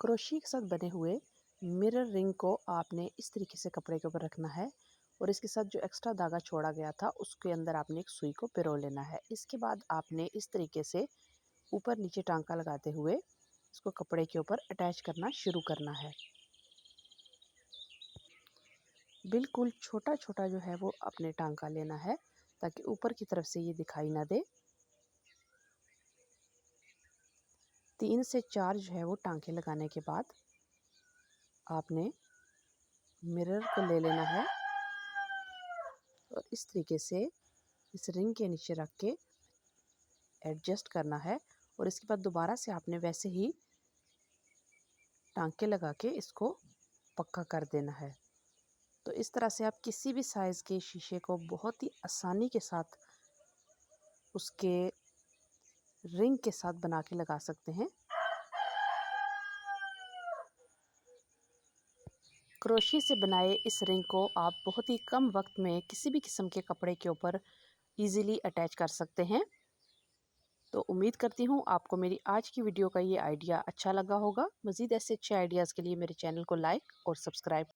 Crochet के साथ बने हुए मिरर रिंग को आपने इस तरीके से कपड़े के ऊपर रखना है और इसके साथ जो एक्स्ट्रा धागा छोड़ा गया था उसके अंदर आपने एक सुई को पिरो लेना है। इसके बाद आपने इस तरीके से ऊपर नीचे टांका लगाते हुए इसको कपड़े के ऊपर अटैच करना शुरू करना है। बिल्कुल छोटा छोटा जो है वो अपने टांका लेना है ताकि ऊपर की तरफ से ये दिखाई ना दे। 3 से 4 जो है वो टांके लगाने के बाद आपने मिरर को ले लेना है और इस तरीके से इस रिंग के नीचे रख के एडजस्ट करना है और इसके बाद दोबारा से आपने वैसे ही टांके लगा के इसको पक्का कर देना है। तो इस तरह से आप किसी भी साइज़ के शीशे को बहुत ही आसानी के साथ उसके रिंग के साथ बना के लगा सकते हैं। क्रोशिया से बनाए इस रिंग को आप बहुत ही कम वक्त में किसी भी किस्म के कपड़े के ऊपर इजीली अटैच कर सकते हैं। तो उम्मीद करती हूँ आपको मेरी आज की वीडियो का ये आइडिया अच्छा लगा होगा। मज़ीद ऐसे अच्छे आइडियाज़ के लिए मेरे चैनल को लाइक और सब्सक्राइब